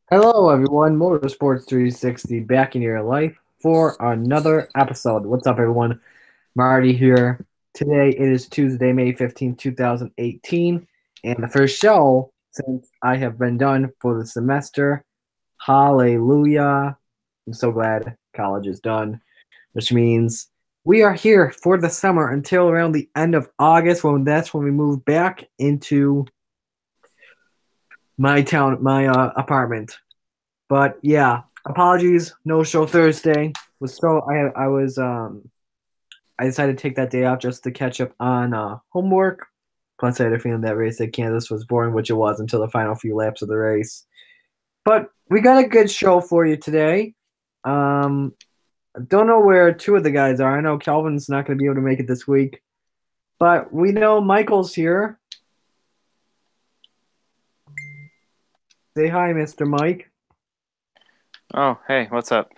Hello, everyone. Motorsports 360 back in your life for another episode. What's up, everyone? Marty here. Today it is Tuesday, May 15th, 2018, and the first show since I have been done for the semester. Hallelujah. I'm so glad college is done, which means we are here for the summer until around the end of August when we move back into my apartment. But yeah, apologies, no show Thursday. Was so I was I decided to take that day off just to catch up on homework. Plus, I had a feeling that race at Kansas was boring, which it was until the final few laps of the race. But we got a good show for you today. I don't know where two of the guys are. I know Calvin's not going to be able to make it this week, but we know Michael's here. Say hi, Mr. Mike. Oh, hey, what's up?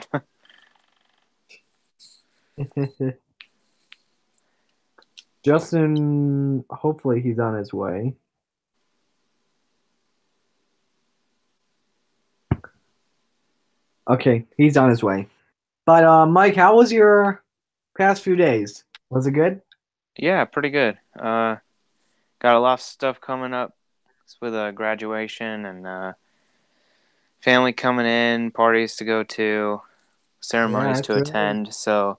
Justin, hopefully he's on his way. Okay, he's on his way. But Mike, how was your past few days? Was it good? Yeah, pretty good. Got a lot of stuff coming up with graduation and family coming in, parties to go to, Yeah, ceremonies that's to right. attend. So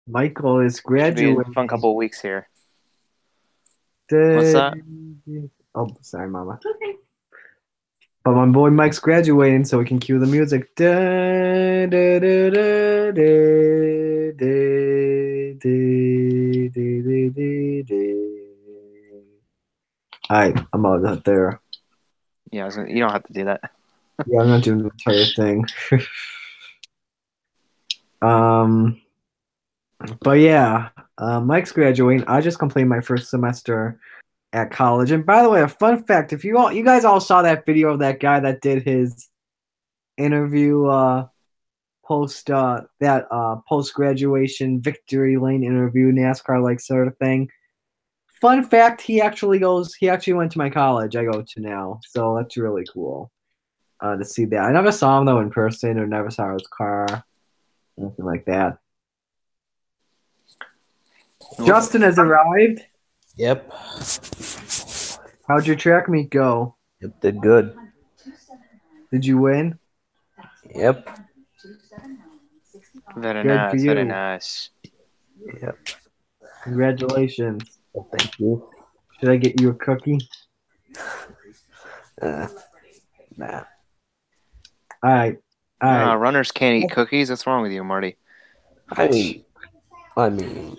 Michael is should be a fun graduating. couple of weeks here. What's The... that? Oh, sorry, Mama. But my boy Mike's graduating, so we can cue the music. Da, da, da, da, da, da, da, da, da, da. All right, I'm out there. Yeah, you don't have to do that. Yeah, I'm not doing the entire thing. Um, but yeah, Mike's graduating. I just completed my first semester at college. And by the way, a fun fact: if you guys all saw that video of that guy that did his interview post graduation victory lane interview NASCAR like sort of thing. Fun fact: he actually went to my college I go to now, so that's really cool to see that. I never saw him though in person, or never saw his car, anything like that. Nope. Justin has arrived. Yep. How'd your track meet go? Yep. Did good. Did you win? Yep. Very Good for nice, very you. nice. Yep. Congratulations. Well, thank you. Should I get you a cookie? Uh, nah. All right. All Ah, right. runners can't eat cookies. What's wrong with you, Marty? I mean, I mean,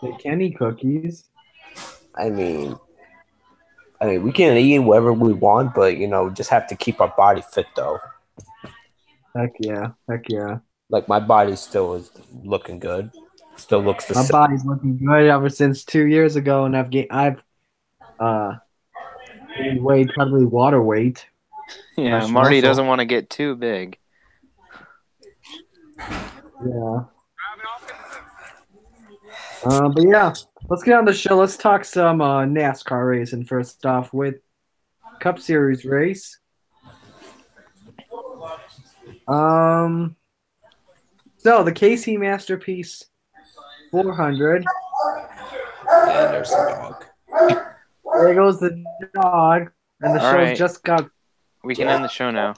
They can eat cookies. I mean, we can eat whatever we want, but just have to keep our body fit though. Heck yeah. Heck yeah. Like my body still is looking good. Still looks the My same. body's looking good ever since 2 years ago, and I've uh gained weight, probably water weight, Yeah, less Marty muscle. doesn't want to get too big. Yeah. But yeah, let's get on the show. Let's talk some NASCAR racing first off with Cup Series race. Um, so the KC Masterpiece 400. And there's the dog. There goes the dog, and the All show's right, just got. we can end the show now.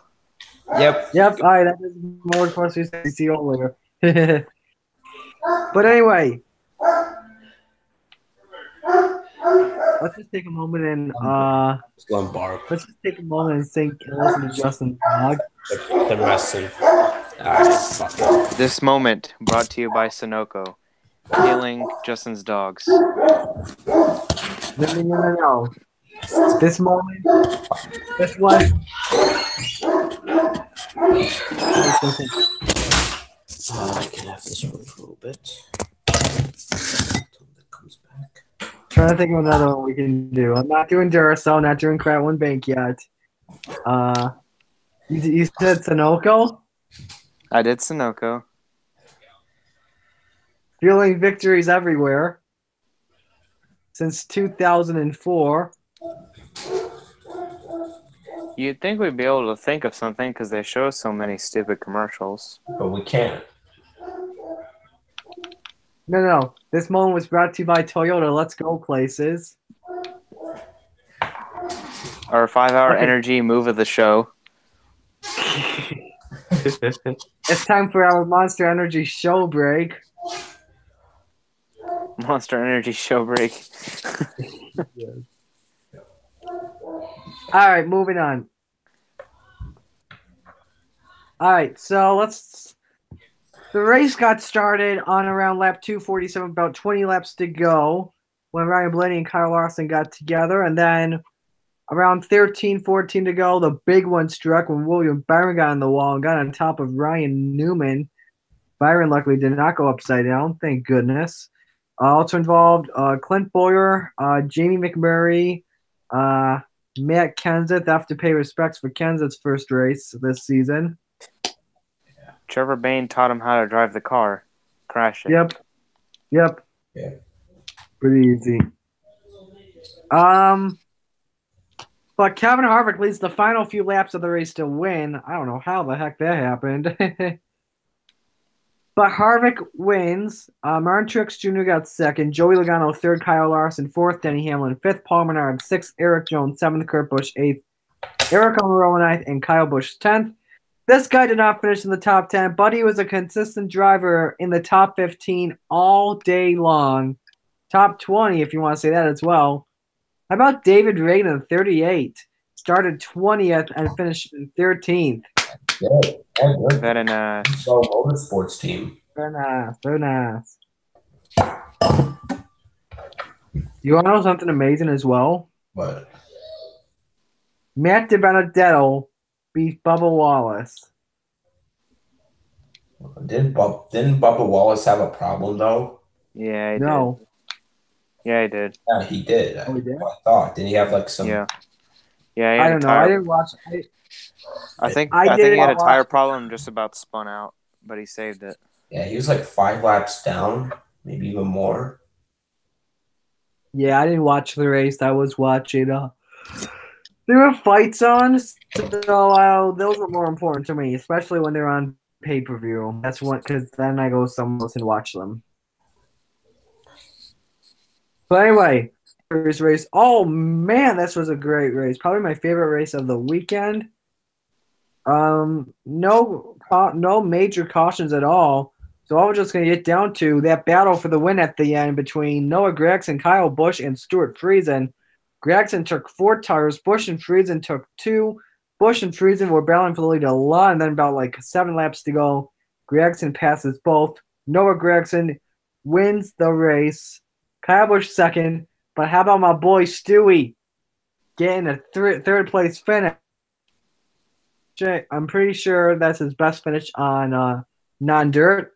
Yep. Yep, all right, that is more Motorsports 360. See you all later. But anyway, let's just take a moment and Just going bark. let's just take a moment and think and listen to Justin's dog. The messing. Fuck it. This moment brought to you by Sunoco, healing Justin's dogs. No, no, no, no, no. This moment, this one. I can have this one for a little bit. Until it comes back. Trying to think of another one we can do. I'm not doing Duracell, not doing Crown Bank yet. Uh, you said Sunoco? I did Sunoco. Fueling victories everywhere since 2004. You'd think we'd be able to think of something because they show so many stupid commercials. But we can't. No. This moment was brought to you by Toyota. Let's go places. Our 5-hour Okay. energy move of the show. It's time for our Monster Energy show break. Monster Energy show break. All right, moving on. All right, so the race got started on around lap 247, about 20 laps to go, when Ryan Blaney and Kyle Larson got together. And then around 13, 14 to go, the big one struck when William Byron got on the wall and got on top of Ryan Newman. Byron luckily did not go upside down, thank goodness. Also involved Clint Boyer, Jamie McMurray, Matt Kenseth. Have to pay respects for Kenseth's first race this season. Trevor Bayne taught him how to drive the car. Crash it. Yep. Yeah. Pretty easy. But Kevin Harvick leads the final few laps of the race to win. I don't know how the heck that happened. But Harvick wins. Martin Truex Jr. got second. Joey Logano third. Kyle Larson fourth. Denny Hamlin fifth. Paul Menard sixth. Eric Jones seventh. Kurt Busch eighth. Eric Almirola ninth. And Kyle Busch 10th. This guy did not finish in the top 10, but he was a consistent driver in the top 15 all day long. Top 20, if you want to say that as well. How about David Ragan, 38? Started 20th and finished 13th. Very nice. Motorsports team. Very nice. Very nice. You want to know something amazing as well? What? Matt DiBenedetto beat Bubba Wallace. Didn't Bubba Wallace have a problem though? Yeah, he No. did. Yeah, he did. Yeah, he did. Oh, he did? I thought. Did he have like some? Yeah. Yeah, he I had don't a know. I tire. didn't watch. I think I he had a didn't tire watch- problem, just about spun out, but he saved it. Yeah, he was like 5 laps down, maybe even more. Yeah, I didn't watch the race. I was watching. There were fights on, so those were more important to me, especially when they're on pay-per-view. That's what, because then I go somewhere else and watch them. But anyway, first race. Oh man, this was a great race. Probably my favorite race of the weekend. No major cautions at all. So I was just gonna get down to that battle for the win at the end between Noah Gragson, Kyle Busch, and Stuart Friesen. Gragson took 4 tires. Busch and Friesen took 2. Busch and Friesen were battling for the lead a lot, and then about like 7 laps to go, Gragson passes both. Noah Gragson wins the race. Kyle Busch second. But how about my boy Stewie getting a third place finish? I'm pretty sure that's his best finish on non-dirt.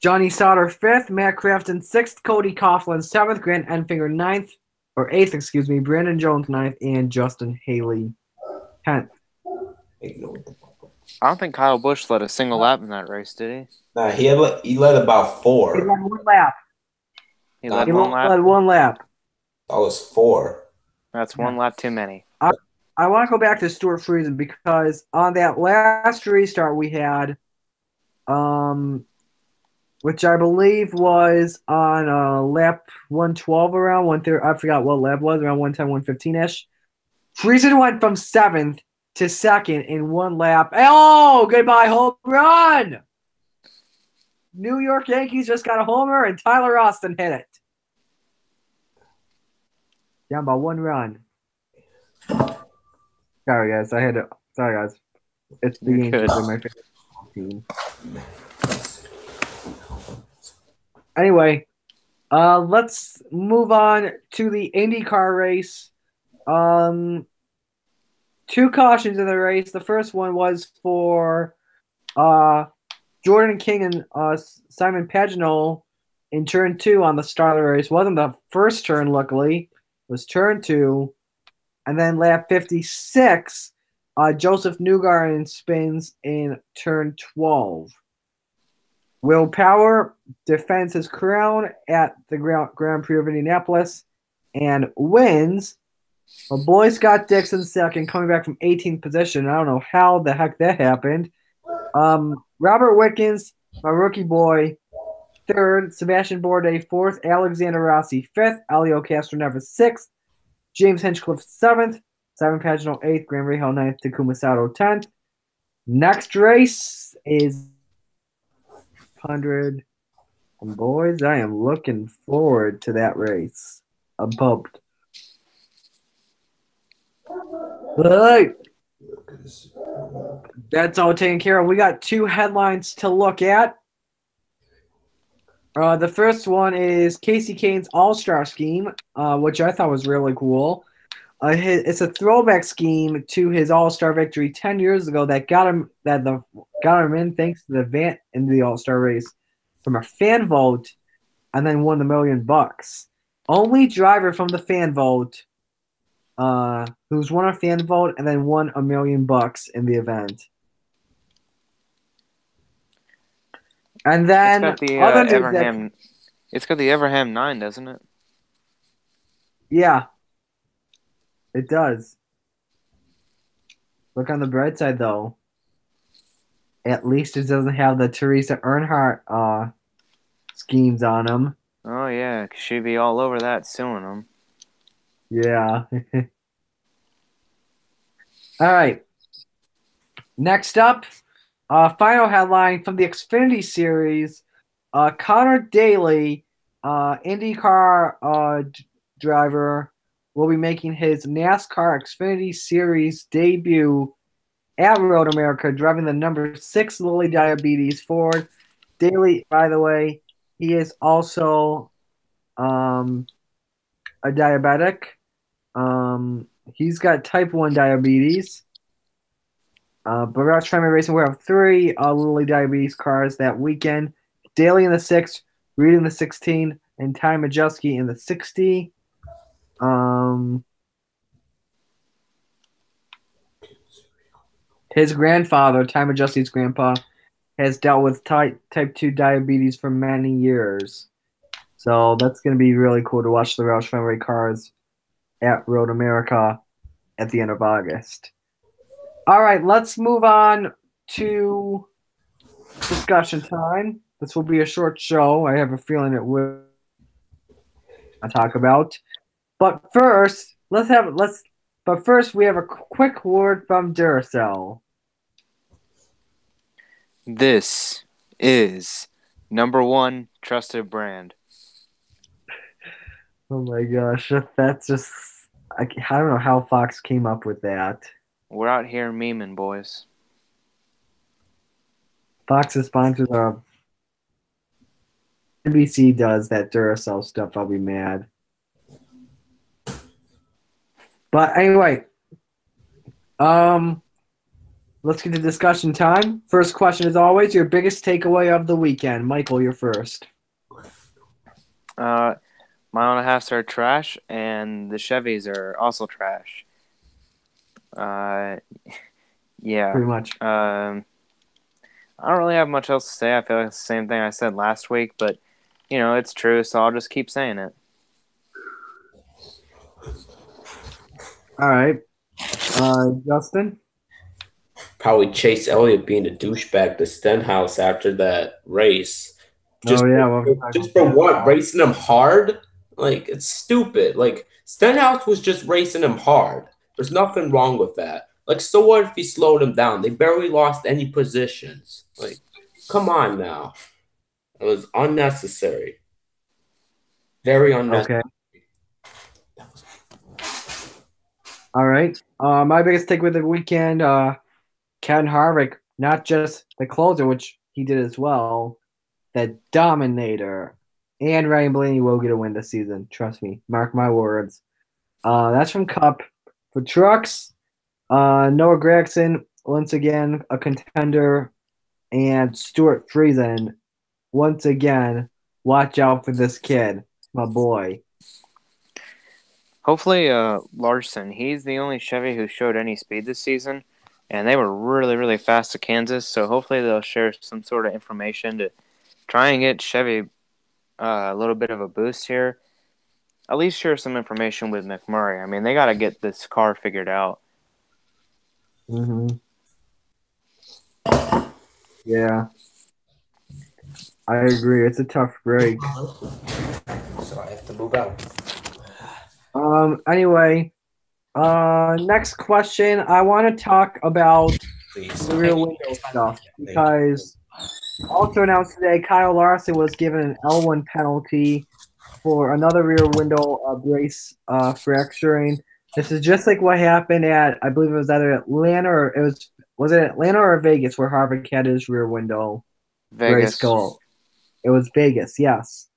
Johnny Sauter 5th, Matt Crafton 6th, Cody Coughlin 7th, Grant Enfinger 8th, excuse me, Brandon Jones 9th, and Justin Haley 10th. I don't think Kyle Busch led a single lap in that race, did he? Nah, he led about 4. He led 1 lap. He led He one lap. led 1 lap. That was 4. That's 1 lap too many. I want to go back to Stuart Friesen because on that last restart we had, which I believe was on lap 112 around 130. I forgot what lap was, around 110, 115-ish. Friesen went from 7th to 2nd in 1 lap. Oh, goodbye home run! New York Yankees just got a homer, and Tyler Austin hit it. Down by 1 run. Sorry, guys. Sorry, guys. It's the Yankees. They're my favorite team. Anyway, let's move on to the IndyCar race. 2 cautions in the race. The first one was for Jordan King and Simon Pagenaud in turn 2 on the start of the race. Wasn't the first turn, luckily. It was turn 2. And then lap 56, Joseph Newgarden spins in turn 12. Will Power defends his crown at the Grand Prix of Indianapolis and wins. My boy Scott Dixon second, coming back from 18th position. I don't know how the heck that happened. Robert Wickens, my rookie boy, third. Sebastian Bourdais fourth. Alexander Rossi fifth. Elio Castroneves sixth. James Hinchcliffe seventh. Simon Pagenaud eighth. Graham Rahal ninth. Takuma Sato 10th. Next race is 100. And boys, I am looking forward to that race. I'm pumped. All right. That's all taken care of. We got two headlines to look at. The first one is Casey Kane's All-Star Scheme, which I thought was really cool. It's a throwback scheme to his All-Star victory 10 years ago that got him in thanks to the Vant in the All-Star race from a fan vote, and then won the $1 million. Only driver from the fan vote, who's won a fan vote and then won $1 million in the event. And then It's got the other news Everham. It's got the Everham 9, doesn't it? Yeah, it does. Look on the bright side, though. At least it doesn't have the Teresa Earnhardt schemes on them. Oh yeah, she'd be all over that suing them. Yeah. All right. Next up, final headline from the Xfinity Series. Connor Daly, IndyCar driver, will be making his NASCAR Xfinity Series debut at Road America, driving the number 6 Lilly Diabetes Ford. Daly, by the way, he is also a diabetic. He's got type 1 diabetes. But Roush Family Racing will have 3 Lilly Diabetes cars that weekend. Daly in the 6, Reed in the 16, and Ty Majeski in the 60. His grandfather, Ty Majeski's grandpa, has dealt with type 2 diabetes for many years. So that's going to be really cool to watch the Roush Family cars at Road America at the end of August. All right, let's move on to discussion time. This will be a short show. I have a feeling it will talk about. But first, we have a quick word from Duracell. This is #1 trusted brand. Oh my gosh, that's just I don't know how Fox came up with that. We're out here memeing, boys. Fox's sponsors are NBC does that Duracell stuff. I'll be mad. But anyway, let's get to discussion time. First question, as always, your biggest takeaway of the weekend. Michael, you're first. Mile and a halfs are trash, and the Chevys are also trash. Yeah. Pretty much. I don't really have much else to say. I feel like it's the same thing I said last week, but it's true, so I'll just keep saying it. All right. Justin? Probably Chase Elliott being a douchebag to Stenhouse after that race. Just for what? Racing him hard? Like, it's stupid. Like, Stenhouse was just racing him hard. There's nothing wrong with that. Like, so what if he slowed him down? They barely lost any positions. Like, come on now. It was unnecessary. Very unnecessary. Okay. All right. My biggest takeaway of the weekend, Ken Harvick, not just the closer, which he did as well, the dominator. And Ryan Blaney will get a win this season. Trust me. Mark my words. That's from Cup. For trucks, Noah Gragson, once again, a contender. And Stuart Friesen, once again, watch out for this kid, my boy. Hopefully, Larson, he's the only Chevy who showed any speed this season, and they were really, really fast at Kansas, so hopefully they'll share some sort of information to try and get Chevy a little bit of a boost here. at least share some information with McMurray. I mean, they got to get this car figured out. Mm-hmm. Yeah, I agree. It's a tough break. So I have to move out. Anyway, next question. I want to talk about Please. the rear window stuff because also announced today, Kyle Larson was given an L1 penalty for another rear window brace fracturing. This is just like what happened at, I believe it was either Atlanta or was it Atlanta or Vegas where Harvick had his rear window brace Vegas. go. It was Vegas, yes.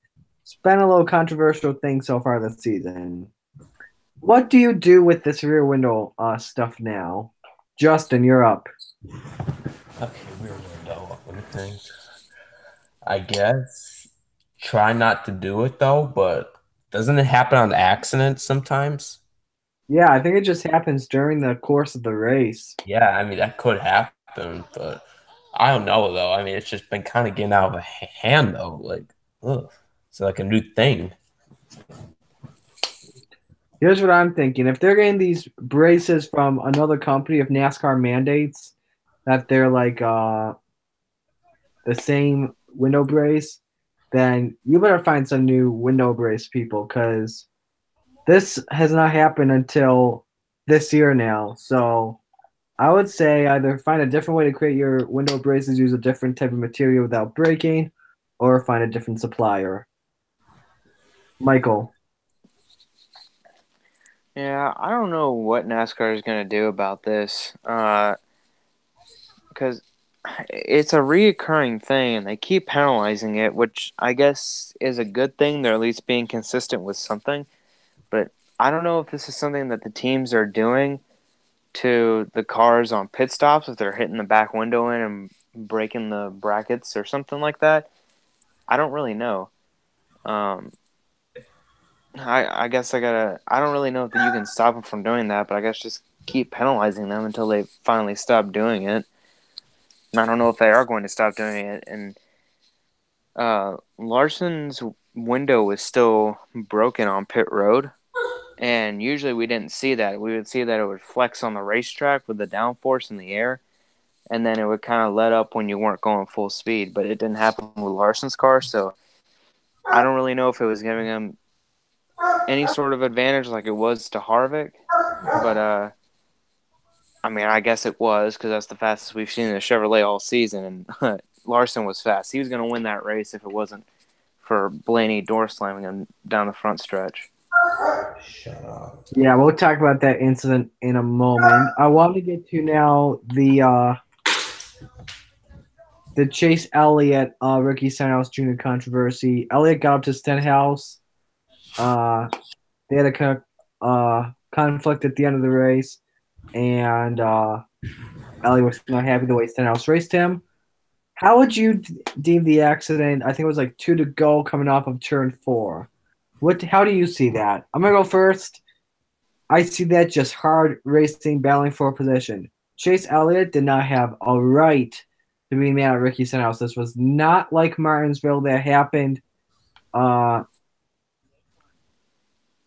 It's been a little controversial thing so far this season. What do you do with this rear window stuff now? Justin, you're up. Okay, rear window. Let me think. I guess try not to do it though, but doesn't it happen on accident sometimes? Yeah, I think it just happens during the course of the race. Yeah, I mean that could happen, but I don't know though. I mean, it's just been kind of getting out of hand though. Like, ugh, it's like a new thing. Here's what I'm thinking. If they're getting these braces from another company, if NASCAR mandates that they're like the same window brace, then you better find some new window brace people because this has not happened until this year now. So I would say either find a different way to create your window braces, use a different type of material without breaking, or find a different supplier. Michael. Yeah, I don't know what NASCAR is going to do about this because it's a reoccurring thing and they keep penalizing it, which I guess is a good thing. They're at least being consistent with something. But I don't know if this is something that the teams are doing to the cars on pit stops, if they're hitting the back window in and breaking the brackets or something like that. I don't really know. Um, I guess I don't really know if you can stop them from doing that, but I guess just keep penalizing them until they finally stop doing it. And I don't know if they are going to stop doing it. And Larson's window was still broken on pit road. And usually we didn't see that. We would see that it would flex on the racetrack with the downforce in the air. And then it would kind of let up when you weren't going full speed. But it didn't happen with Larson's car. So I don't really know if it was giving him any sort of advantage like it was to Harvick. But, I mean, I guess it was because that's the fastest we've seen in the Chevrolet all season. And Larson was fast. He was going to win that race if it wasn't for Blaney door slamming him down the front stretch. Shut up. Yeah, we'll talk about that incident in a moment. I want to get to now the Chase Elliott Ricky Stenhouse Jr. controversy. Elliott got up to Stenhouse. They had a conflict at the end of the race, and Elliott was not happy the way Stenhouse raced him. How would you deem the accident? I think it was like 2 to go coming off of turn 4. How do you see that? I'm gonna go first. I see that just hard racing, battling for position. Chase Elliott did not have a right to be mad at Ricky Stenhouse. This was not like Martinsville that happened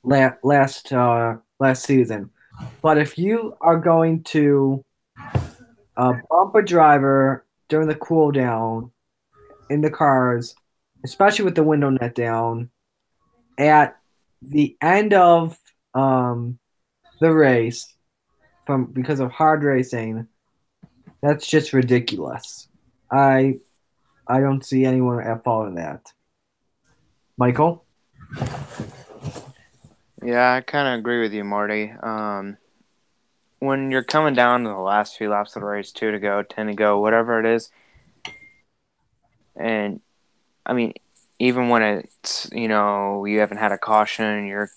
last season. But if you are going to bump a driver during the cool down in the cars, especially with the window net down, at the end of the race because of hard racing, that's just ridiculous. I don't see anyone at fault in that. Michael? Yeah, I kind of agree with you, Marty. When you're coming down to the last few laps of the race, 2 to go, 10 to go, whatever it is, and I mean, even when it's, you haven't had a caution, you're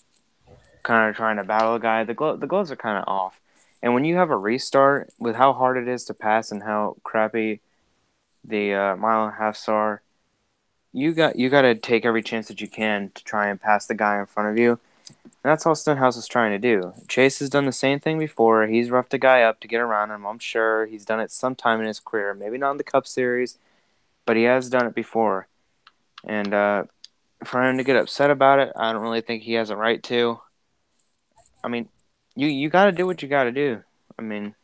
kind of trying to battle a guy, the gloves are kind of off. And when you have a restart, with how hard it is to pass and how crappy the mile and a half are, you got to take every chance that you can to try and pass the guy in front of you. And that's all Stenhouse is trying to do. Chase has done the same thing before. He's roughed a guy up to get around him. I'm sure he's done it sometime in his career. Maybe not in the Cup Series, but he has done it before. And for him to get upset about it, I don't really think he has a right to. I mean, you got to do what you got to do. I mean,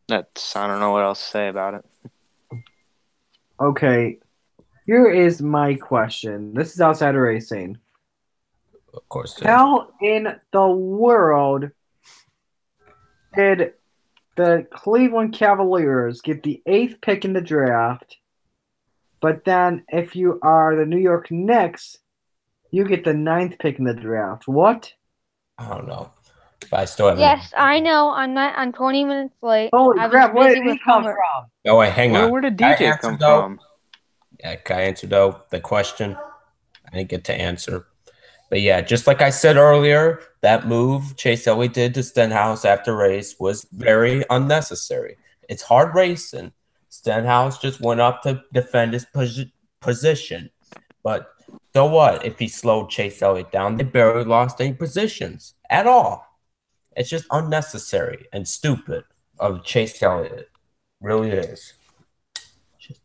I don't know what else to say about it. Okay, here is my question. This is outside of racing. Of course, How in the world did the Cleveland Cavaliers get the 8th pick in the draft, but then if you are the New York Knicks, you get the 9th pick in the draft? What? I don't know. But I still haven't. Yes, I know. I'm 20 minutes late. Holy I was crap, where busy did he with come homework. from? Oh, wait, hang on. Where did Can I DJ answer, come though? from? Yeah, can I answer, though, the question? I didn't get to answer. But yeah, just like I said earlier, that move Chase Elliott did to Stenhouse after race was very unnecessary. It's hard racing. Stenhouse just went up to defend his position. But so what if he slowed Chase Elliott down? They barely lost any positions at all. It's just unnecessary and stupid of Chase Elliott. Really is. Just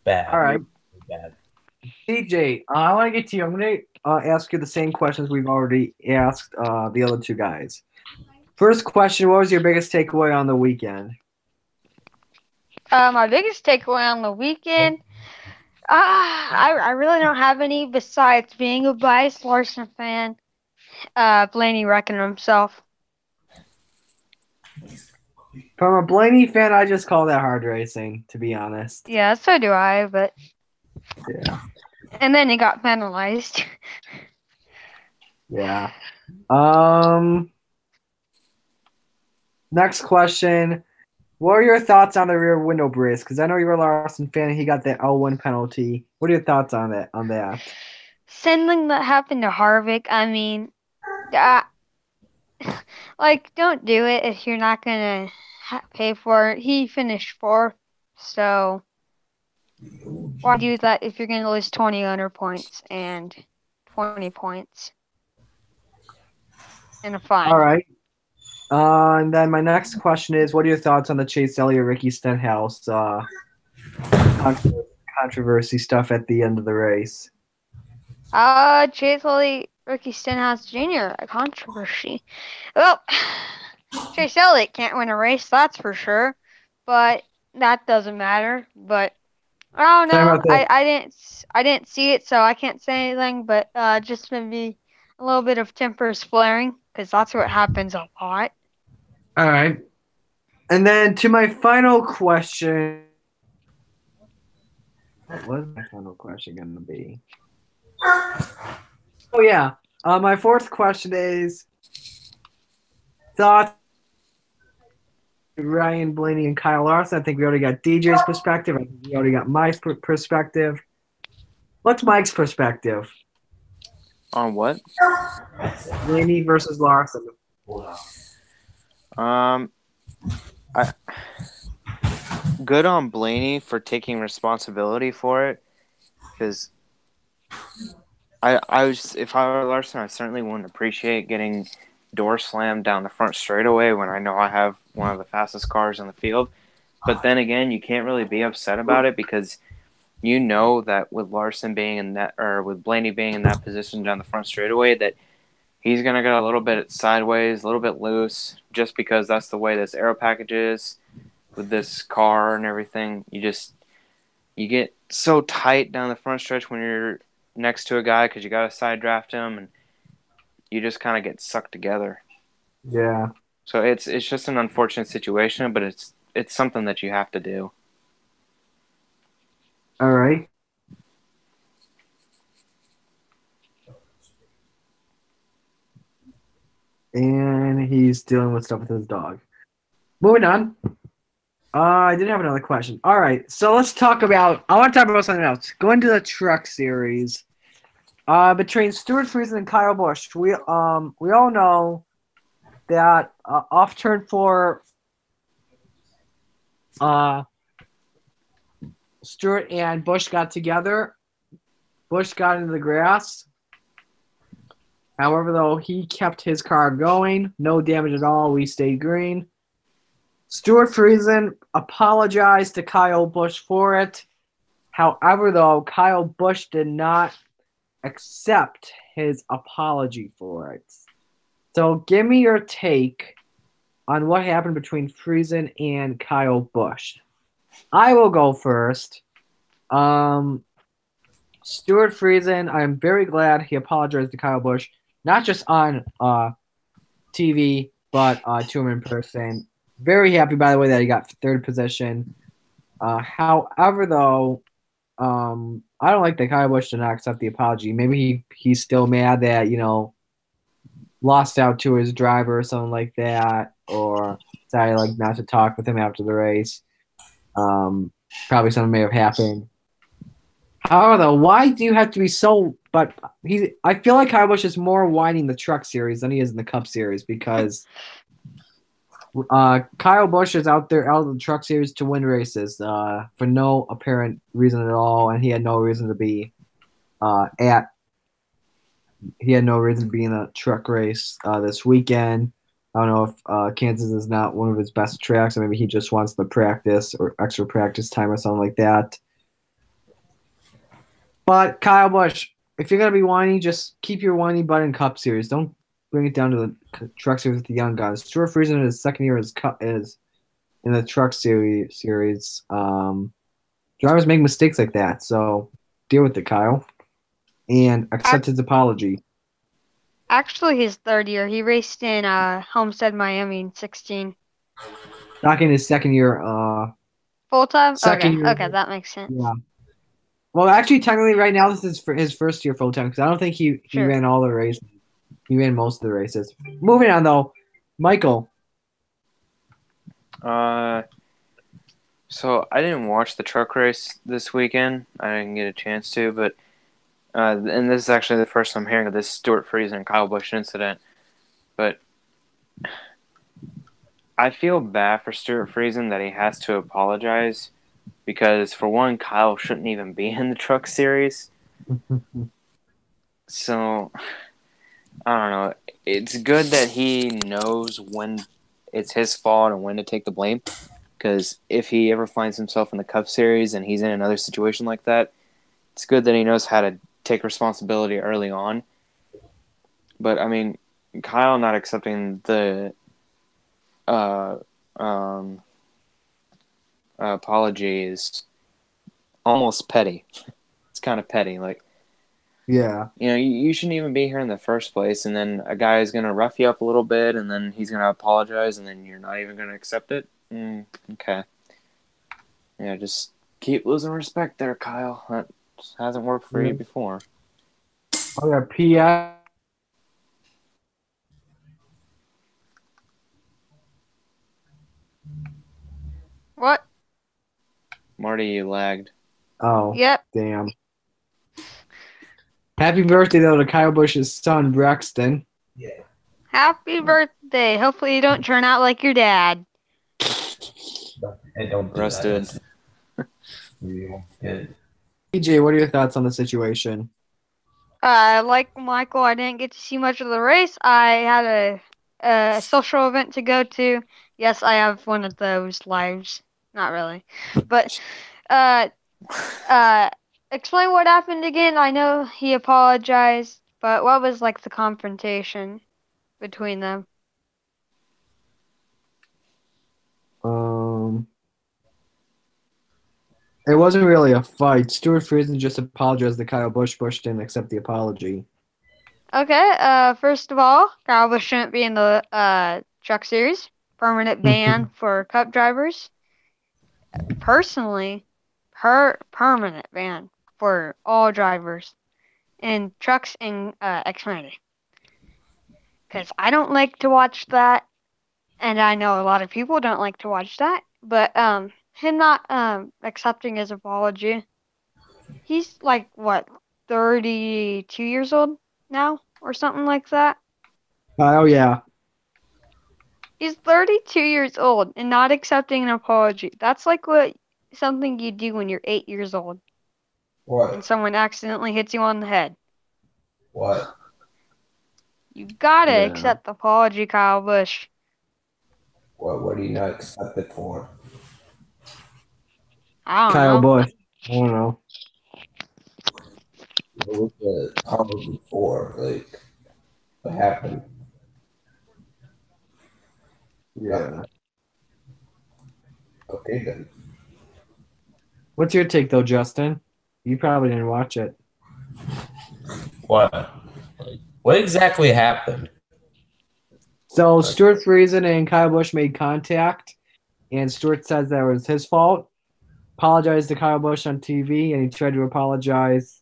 bad. All right. Really bad. DJ, I want to get to you. I'm going to ask you the same questions we've already asked the other two guys. First question, what was your biggest takeaway on the weekend? My biggest takeaway on the weekend, I really don't have any besides being a biased Larson fan. Blaney wrecking himself. From a Blaney fan, I just call that hard racing, to be honest. Yeah, so do I, but. Yeah. And then he got penalized. Yeah. Next question. What are your thoughts on the rear window brace? Because I know you're a Larson fan and he got the L1 penalty. What are your thoughts on that? Something that happened to Harvick, I mean, like, don't do it if you're not going to pay for it. He finished 4th, so why do that if you're going to lose 20 owner points and 20 points and a fine? All right. And then my next question is, what are your thoughts on the Chase Elliott, Ricky Stenhouse controversy stuff at the end of the race? Chase Elliott, Ricky Stenhouse Jr., a controversy. Well, Chase Elliott can't win a race, that's for sure, but that doesn't matter. But I don't know. I didn't see it, so I can't say anything. But just maybe a little bit of tempers flaring, because that's what happens a lot. All right. And then to my final question. What was my final question going to be? Oh, yeah. My fourth question is thoughts Ryan Blaney and Kyle Larson. I think we already got DJ's perspective. I think we already got Mike's perspective. What's Mike's perspective? On what? Blaney versus Larson. Good on Blaney for taking responsibility for it, because if I were Larson, I certainly wouldn't appreciate getting door slammed down the front straightaway when I know I have one of the fastest cars in the field. But then again, you can't really be upset about it, because you know that with Larson being in that, or with Blaney being in that position down the front straightaway, that he's going to get a little bit sideways, a little bit loose, just because that's the way this aero package is with this car and everything. You get so tight down the front stretch when you're next to a guy, because you got to side draft him, and you just kind of get sucked together. Yeah. So it's just an unfortunate situation, but it's something that you have to do. All right. And he's dealing with stuff with his dog. Moving on. I did have another question. All right, so let's talk about. I want to talk about something else. Going to the Truck Series. Between Stuart Friesen and Kyle Busch, we all know that off turn 4, Stewart and Busch got together. Busch got into the grass. However, though, he kept his car going. No damage at all. We stayed green. Stuart Friesen apologized to Kyle Busch for it. However, though, Kyle Busch did not accept his apology for it. So give me your take on what happened between Friesen and Kyle Busch. I will go first. Stuart Friesen, I'm very glad he apologized to Kyle Busch, not just on TV, but to him in person. Very happy, by the way, that he got third position. However, though, I don't like that Kyle Busch did not accept the apology. Maybe he's still mad that, lost out to his driver or something like that, or decided like not to talk with him after the race. Probably something may have happened. However, though, why do you have to be so? But I feel like Kyle Busch is more whining the Truck Series than he is in the Cup Series because Kyle Busch is out of the Truck Series to win races for no apparent reason at all, and he had no reason to be He had no reason to be in a truck race this weekend. I don't know if Kansas is not one of his best tracks, or maybe he just wants the practice or extra practice time or something like that. But Kyle Busch, if you're gonna be whiny, just keep your whiny butt in Cup Series. Don't bring it down to the Truck Series with the young guys. Stuart Friesen in his second year is in the Truck Series. Drivers make mistakes like that, so deal with it, Kyle, and accept his apology. Actually, his third year. He raced in Homestead, Miami in 16. Back in his second year. Full time? Second year. Okay, that makes sense. Yeah. Well, actually, technically, right now this is for his first year full time because I don't think he ran all the races. He ran most of the races. Moving on though, Michael. So I didn't watch the truck race this weekend. I didn't get a chance to, but and this is actually the first time hearing of this Stuart Friesen and Kyle Busch incident. But I feel bad for Stuart Friesen that he has to apologize because, for one, Kyle shouldn't even be in the truck series. So I don't know. It's good that he knows when it's his fault and when to take the blame. Because if he ever finds himself in the Cup Series and he's in another situation like that, it's good that he knows how to take responsibility early on. But, I mean, Kyle not accepting the apology is almost petty. It's kind of petty. Like, yeah. You shouldn't even be here in the first place, and then a guy is going to rough you up a little bit, and then he's going to apologize, and then you're not even going to accept it? Okay. Yeah, just keep losing respect there, Kyle. That hasn't worked for you before. Oh, yeah, P.S. What? Marty, you lagged. Oh, yep. Damn. Happy birthday, though, to Kyle Busch's son, Braxton. Yeah. Happy birthday. Hopefully you don't turn out like your dad. I don't do Rusted. Yeah. PJ, what are your thoughts on the situation? Like Michael, I didn't get to see much of the race. I had a social event to go to. Yes, I have one of those lives. Not really. But explain what happened again. I know he apologized, but what was like the confrontation between them? It wasn't really a fight. Stuart Friesen just apologized to Kyle Busch. Busch didn't accept the apology. Okay, first of all, Kyle Busch shouldn't be in the truck series. Permanent ban for Cup drivers. Personally, permanent ban for all drivers in trucks and Xfinity. Because I don't like to watch that, and I know a lot of people don't like to watch that. But him not accepting his apology, he's like what, 32 years old now or something like that. Oh yeah. He's 32 years old and not accepting an apology. That's like something you do when you're 8 years old. What? And someone accidentally hits you on the head. What? You gotta accept the apology, Kyle Busch. What do you not accept it for? I don't Kyle know. Busch. I don't know. What was the problem before? Like, what happened? Yeah. Okay, then. What's your take though, Justin? You probably didn't watch it. What? Like, what exactly happened? So Stuart Friesen and Kyle Busch made contact, and Stuart says that was his fault. Apologized to Kyle Busch on TV, and he tried to apologize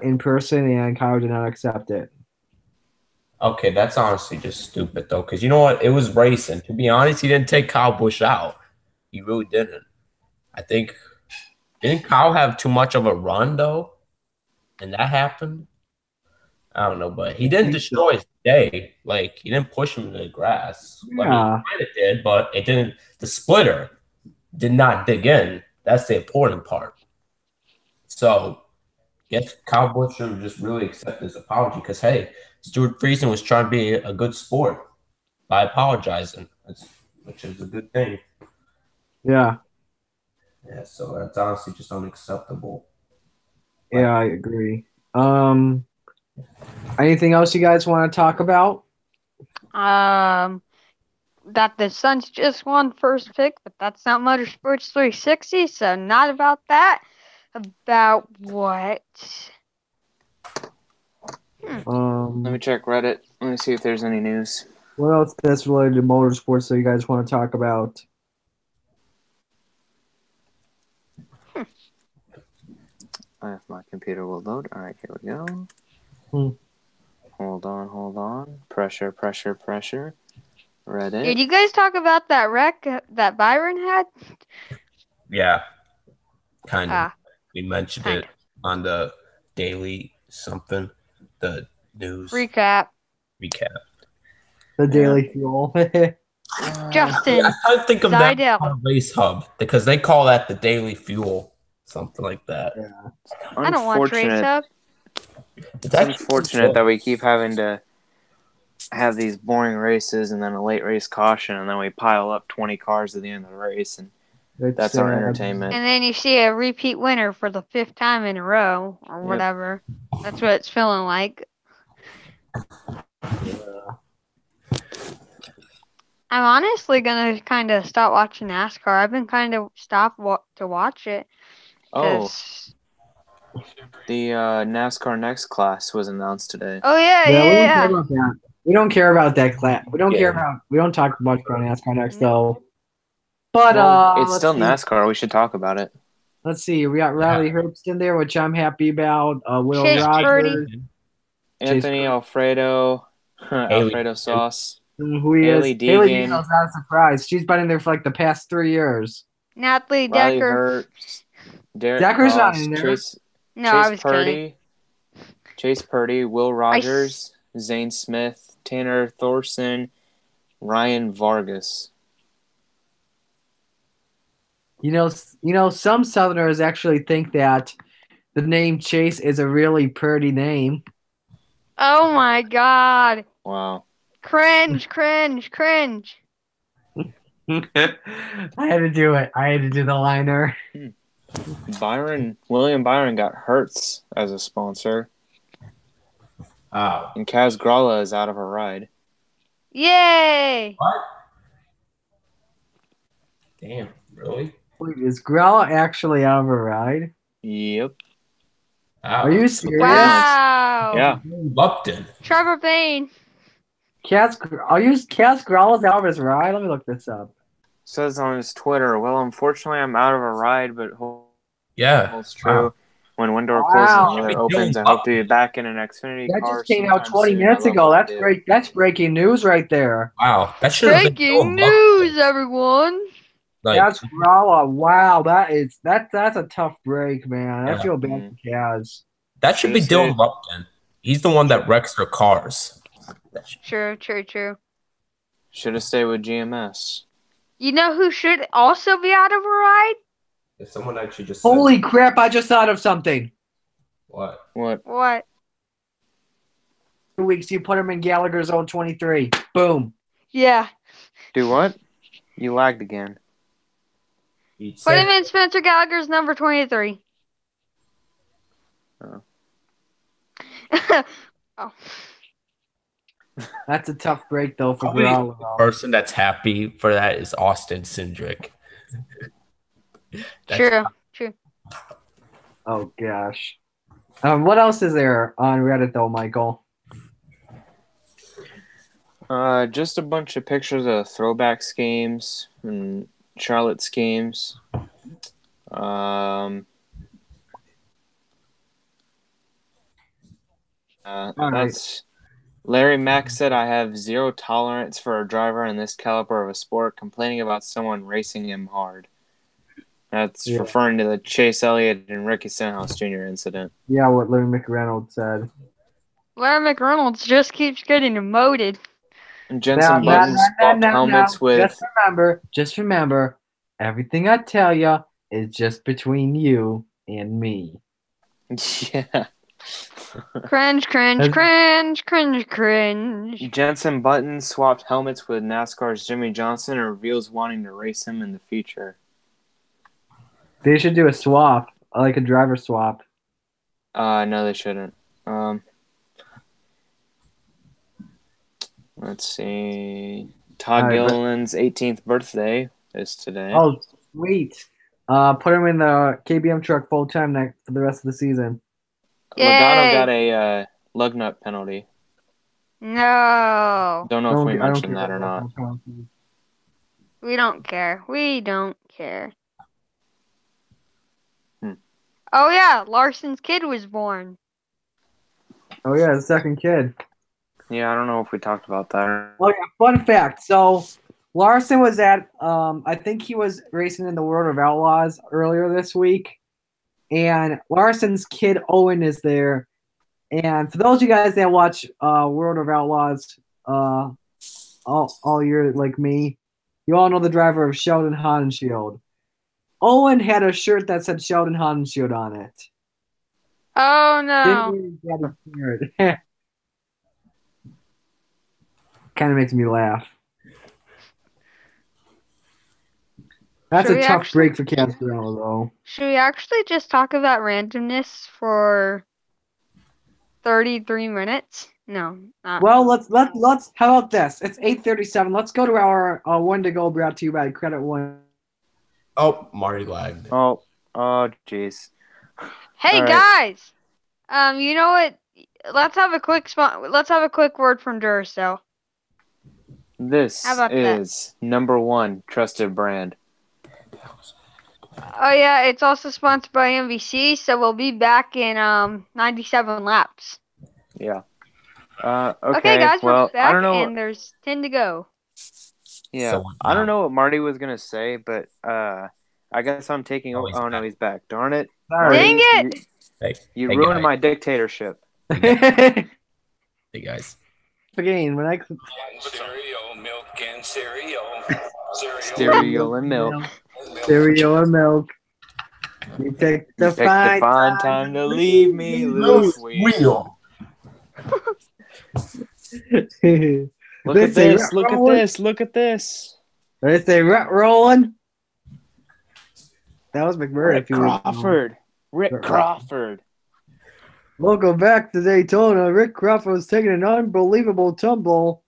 in person, and Kyle did not accept it. Okay, that's honestly just stupid, though, because you know what? It was racing. To be honest, he didn't take Kyle Busch out. He really didn't. I think, didn't Kyle have too much of a run, though? And that happened? I don't know, but he I didn't think destroy so. his day. Like, he didn't push him into the grass. I mean, Yeah, he kind of did, but it didn't. The splitter did not dig in. That's the important part. So, yes, Kyle Busch should have just really accepted his apology because, hey, Stuart Friesen was trying to be a good sport by apologizing, which is a good thing. yeah, Yeah, so that's honestly just unacceptable. yeah. I agree. Um, Anything else you guys want to talk about? That the Suns just won first pick, but that's not Motorsports 360, so not about that. About what? Let me check Reddit. Let me see if there's any news. What else that's related to motorsports that you guys want to talk about? If my computer will load. All right, here we go. Hmm. Hold on. Pressure. Reddit. Did you guys talk about that wreck that Byron had? Yeah, kind of. Ah, We mentioned kind it on the daily something, the news recap. recap. The Daily Fuel. Justin, I think of that Zidell. on Race Hub because they call that the daily fuel, something like that. I don't watch Race Unfortunate. Hub. It's It's unfortunate that we keep having to have these boring races and then a late race caution, and then we pile up 20 cars at the end of the race, and that's our entertainment. And then you see a repeat winner for the 5th time in a row, or whatever. That's what it's feeling like. I'm honestly gonna kind of stop watching NASCAR. I've been kind of stopped to watch it. Oh, the NASCAR Next class was announced today. Oh yeah, Yeah, we don't care yeah. about that. We don't care about that class. We don't Yeah. care about. We don't talk much about NASCAR next Nope. though. But It's let's still see. NASCAR. We should talk about it. Let's see. We got Riley Herbst in there, which I'm happy about. Will Chase Purdy. Rogers, Anthony Alfredo, Haley. Alfredo Sauce, who he Haley is. Haley Deegan. Deegan's not a surprise. She's been in there for like the past 3 years. Natalie Riley Decker. Hurst, Derek Decker's Cross, not in there. Chase I was kidding. Chase Purdy, Will Rogers, Zane Smith, Tanner Thorson, Ryan Vargas. You know, some Southerners actually think that the name Chase is a really pretty name. Oh my God. Wow. Cringe. I had to do it. I had to do the liner. William Byron got Hertz as a sponsor. Oh. And Kaz Gralla is out of a ride. Yay! What? Damn, really? Wait, is Grella actually out of a ride? Yep. Wow. Are you serious? Wow. Yeah. Lupton. Trevor Payne. Kaz Grella's out of his ride? Let me look this up. Says on his Twitter, well, unfortunately, I'm out of a ride, but Yeah. it's true. Wow. When one door closes Wow. and the other opens, I hope to be back in an Xfinity That car. just came out sometime 20 soon. minutes I love ago. what I That's do. great. That's breaking news right there. Wow. That should have been Breaking news, everyone. like, Kaz Grella. Wow, that's a tough break, man. I Yeah. feel bad for Kaz. that should be Dylan Lupton. He's the one that wrecks their cars. True. Should have stayed with GMS. You know who should also be out of a ride? If someone actually just Holy crap, I just thought of something. What? What? 2 weeks, you put him in Gallagher's own 23. Boom. Yeah. Do what? You lagged again. Put him in Spencer Gallagher's number 23. Oh. Oh. That's a tough break, though, for Probably Geraldo. the person that's happy for that is Austin Cindric. True. Oh, gosh. What else is there on Reddit, though, Michael? Just a bunch of pictures of throwback games and Charlotte's games. That's Larry Mack said, "I have zero tolerance for a driver in this caliber of a sport complaining about someone racing him hard." That's referring to the Chase Elliott and Ricky Stenhouse Jr. incident. Yeah, what Larry McReynolds said. Larry McReynolds just keeps getting demoted. And Jensen Button swapped helmets with... Just remember, everything I tell you is just between you and me. Yeah. Cringe. Jensen Button swapped helmets with NASCAR's Jimmy Johnson and reveals wanting to race him in the future. They should do a swap, like a driver swap. No, they shouldn't. Let's see. Todd Gilliland's 18th birthday is today. Oh, sweet. Put him in the KBM truck full time for the rest of the season. Logano got a lug nut penalty. No. Don't know if we mentioned that or not. We don't care. Oh, yeah. Larson's kid was born. Oh, yeah, the second kid. Yeah, I don't know if we talked about that. Oh, yeah, fun fact. So, Larson was at, I think he was racing in the World of Outlaws earlier this week. And Larson's kid, Owen, is there. And for those of you guys that watch World of Outlaws all year like me, you all know the driver of Sheldon Haudenschild. Owen had a shirt that said Sheldon Haudenschild on it. Oh, no. Kind of makes me laugh. That's a tough break for Cascarello, though. Should we actually just talk about randomness for 33 minutes? No. Well, let's. How about this? It's 8:37. Let's go to our one to go. Brought to you by Credit One. Oh, Marty lagged. Oh, jeez. Hey guys, you know what? Let's have a quick word from Duracell. This is number one trusted brand. Oh yeah, it's also sponsored by NBC, so we'll be back in 97 laps. Yeah. Okay, guys, we're back, I don't know, and there's 10 to go. Yeah, so I don't know what Marty was gonna say, but I guess I'm taking over. Oh no, he's back. Darn it! Marty, dang it! You ruined my dictatorship. Hey guys. Again, when I cereal, milk and cereal, cereal and milk, cereal and milk. You take the fine time to leave me, little wheel. Look at this! Look at this! Look at this! They say rut rolling. That was McMurray. Rick Crawford. Welcome back to Daytona. Rick Crawford was taking an unbelievable tumble.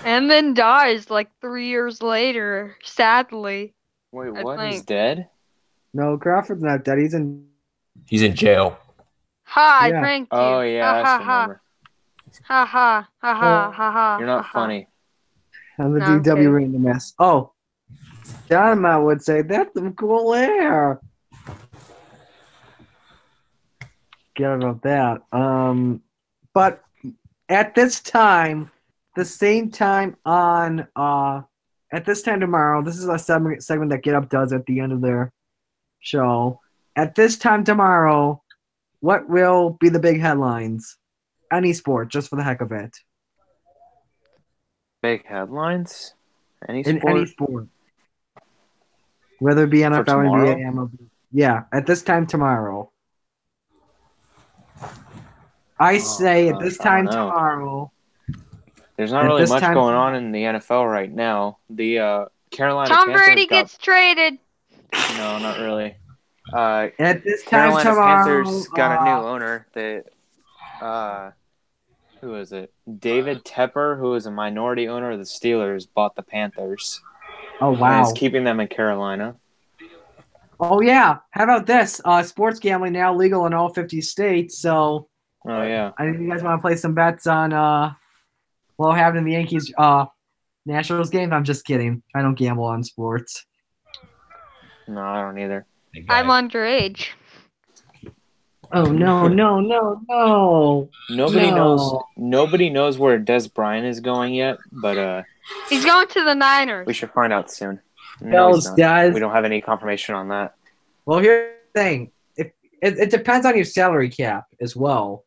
And then dies like 3 years later, sadly. Wait, what? He's dead? No, Crawford's not dead. He's in jail. Ha, I pranked you. Oh, yeah, I remember. Ha ha ha ha ha ha. You're not funny. I'm the DW random mess. Oh, Dynamite would say that's some cool air. Forget about that. But at this time, the same time on at this time tomorrow, this is a segment that Get Up does at the end of their show. At this time tomorrow, what will be the big headlines? Any sport, just for the heck of it. Big headlines? Any sport. Whether it be NFL, NBA, MLB. Yeah, at this time tomorrow. I say at this time tomorrow, There's not really much going on in the NFL right now. The Carolina Tom Panthers Brady gets traded. No, not really. At this time Carolina tomorrow, Panthers got a new owner. Who is it? David Tepper, who is a minority owner of the Steelers, bought the Panthers. Oh, wow. And is keeping them in Carolina. Oh, yeah. How about this? Sports gambling now legal in all 50 states. So, oh, yeah. I think you guys want to play some bets on what happened in the Yankees Nationals game? I'm just kidding. I don't gamble on sports. No, I don't either. I'm underage. Oh, no. Nobody knows where Des Bryant is going yet, but he's going to the Niners. We should find out soon. No, he's not. We don't have any confirmation on that. Well, here's the thing. It depends on your salary cap as well.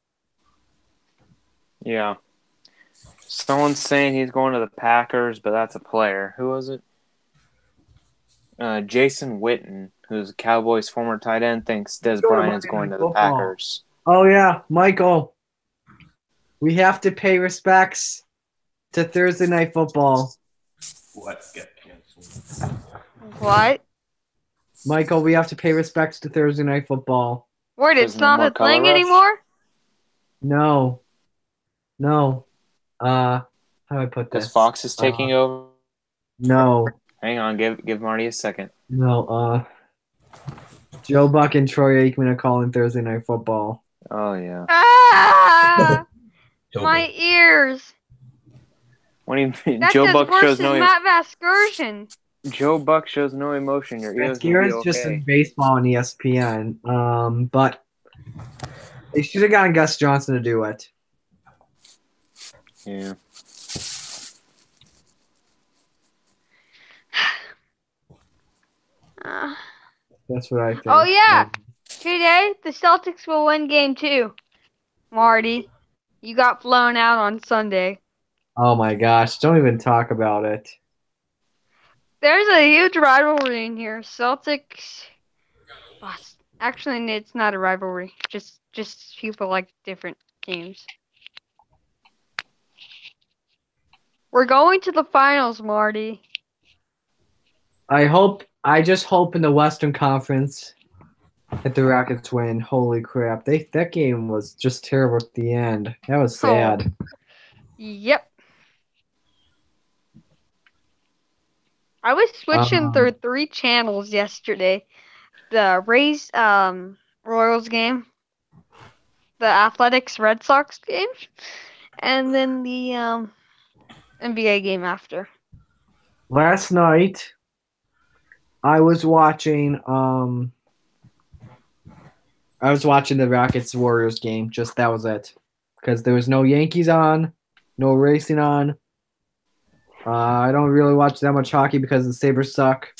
Yeah. Someone's saying he's going to the Packers, but that's a player. Who was it? Jason Witten, who's Cowboys' former tight end, thinks Des Bryant is going to the Packers. Oh, yeah. Michael, we have to pay respects to Thursday Night Football. Let's get canceled. What? Michael, we have to pay respects to Thursday Night Football. Wait, it's not a thing anymore? No. How do I put this? Because Fox is taking over? No. Hang on, give Marty a second. No, Joe Buck and Troy Aikman are calling Thursday Night Football. Oh, yeah. Ah! My ears. What do you mean? That's Joe Buck shows no Matt Vasgersian. Joe Buck shows no emotion. Your ears will be okay. Just in baseball and ESPN. But they should have gotten Gus Johnson to do it. Yeah. That's what I think. Oh, yeah. Today, the Celtics will win game 2. Marty, you got flown out on Sunday. Oh, my gosh. Don't even talk about it. There's a huge rivalry in here. Celtics. Actually, it's not a rivalry. Just people like different teams. We're going to the finals, Marty. I just hope in the Western Conference that the Rockets win. Holy crap. That game was just terrible at the end. That was sad. Oh. Yep. I was switching through 3 channels yesterday. The Rays Royals game, the Athletics Red Sox game, and then the NBA game after. Last night I was watching the Rockets Warriors game. Just that was it. Because there was no Yankees on, no racing on. I don't really watch that much hockey because the Sabres suck.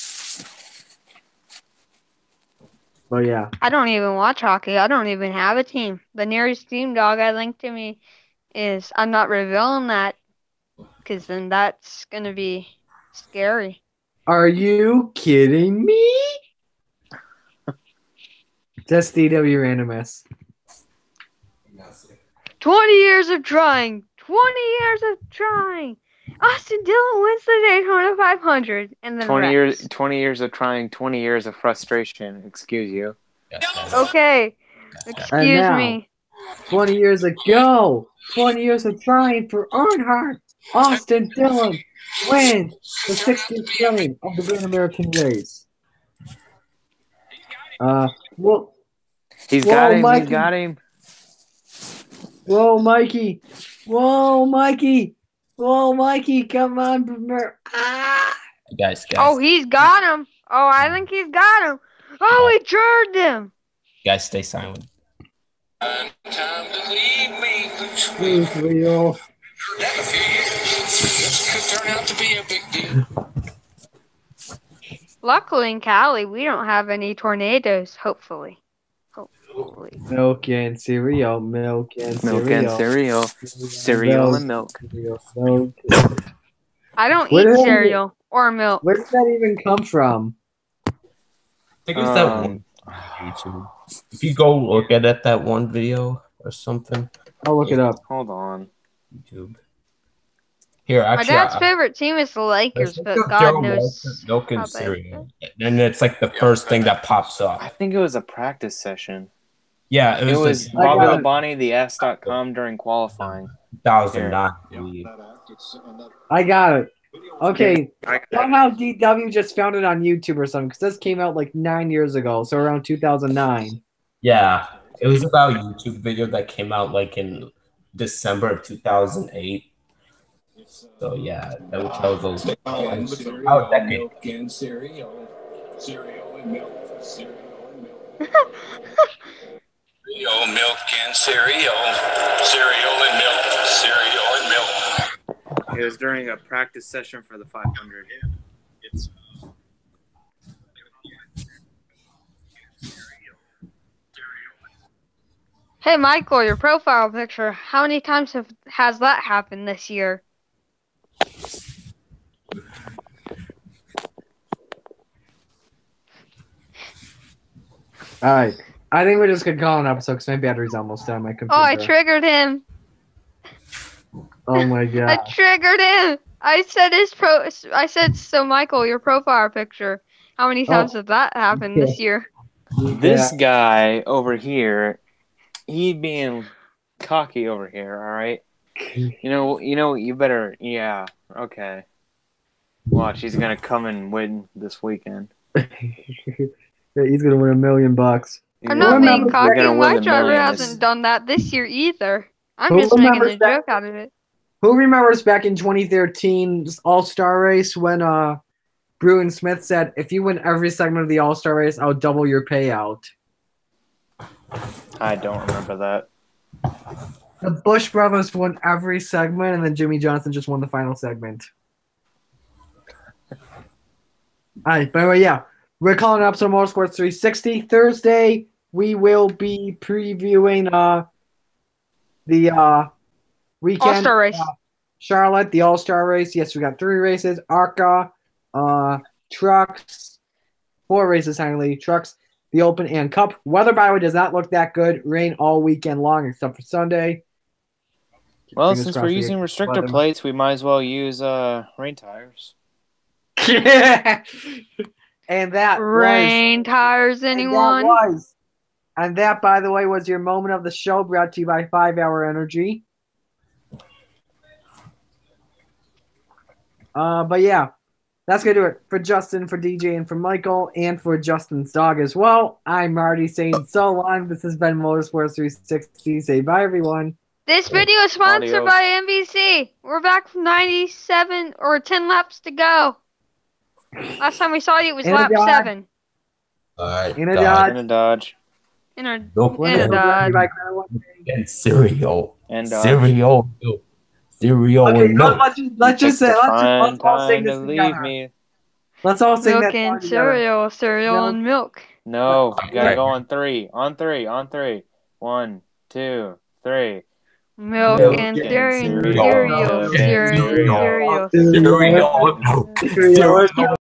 But yeah. I don't even watch hockey. I don't even have a team. The nearest team dog I linked to me is, I'm not revealing that because then that's going to be scary. Are you kidding me? Just DW Randomness. 20 years of trying. 20 years of trying. Austin Dillon wins the Daytona 500. And then 20 years of trying, 20 years of frustration. Excuse you. Okay. Excuse me. 20 years ago. 20 years of trying for Earnhardt. Austin Dillon wins the 60th game of the Great American Race. Well, he's got him. Mikey. He's got him. Whoa, Mikey. Whoa, Mikey. Whoa, Mikey. Come on. Guys. Oh, he's got him. Oh, I think he's got him. Oh, he turned him. Guys, stay silent. Time to leave me. Please, Leo. That a few years. This could turn out to be a big deal. Luckily in Cali, we don't have any tornadoes, hopefully. Milk and cereal. Milk and cereal. Cereal and milk. I don't eat cereal or milk. Where did that even come from? I think it's that one on YouTube. If you go look at that one video or something. I'll look it up. Hold on. YouTube. Here, My actually, dad's favorite team is the Lakers, but God knows milk and how bad. cereal. And it's like the first thing that pops up. I think it was a practice session. Yeah, It was like, Bobby Labonte, the S.com during qualifying. 2009, I believe. I got it. Okay, somehow DW just found it on YouTube or something, because this came out like 9 years ago, so around 2009. Yeah, it was about a YouTube video that came out like in December of 2008. So yeah, that was cereal, milk and cereal, cereal and milk, cereal and milk. Cereal, milk and cereal, cereal and milk, cereal and milk. It was during a practice session for the 500. Hey, Michael, your profile picture. How many times has that happened this year? All right. I think we're just going to call an episode because my battery's almost down. My computer. Oh, I triggered him. Oh my god. I triggered him. I said, so Michael, your profile picture. How many times has that happened this year? This guy over here, he being cocky over here, all right? You better, yeah, okay. Watch, he's going to come and win this weekend. He's going to win $1 million. I'm not being cocky. My driver hasn't done that this year either. I'm just making a joke out of it. Who remembers back in 2013's All-Star race when Bruin Smith said, if you win every segment of the All-Star race, I'll double your payout? I don't remember that. The Bush brothers won every segment, and then Jimmy Johnson just won the final segment. All right, but anyway, yeah. We're calling an episode of Motorsports 360. Thursday, we will be previewing the weekend. All-Star race. Charlotte, the All-Star race. Yes, we got 3 races. ARCA, trucks, 4 races, finally. Trucks, the Open, and Cup. Weather, by the way, does not look that good. Rain all weekend long except for Sunday. Well, since we're using restrictor plates, we might as well use rain tires. And that rain tires, anyone? And that, by the way, was your moment of the show, brought to you by 5 Hour Energy. But yeah, that's going to do it for Justin, for DJ, and for Michael, and for Justin's dog as well. I'm Marty saying so long. This has been Motorsports 360. Say bye, everyone. This video is sponsored by NBC. We're back from 97 or 10 laps to go. Last time we saw you, it was lap 7. All right. In a Dodge. In a Dodge. In a Dodge. And cereal. And Dodge. Cereal. Cereal okay, and milk. Let's just say, let's all sing this together. Me. Let's all sing milk that and cereal, cereal and milk. No, you gotta go on 3. On 3. 1, 2, 3. Milk and cereal, cereal, cereal, cereal, cereal.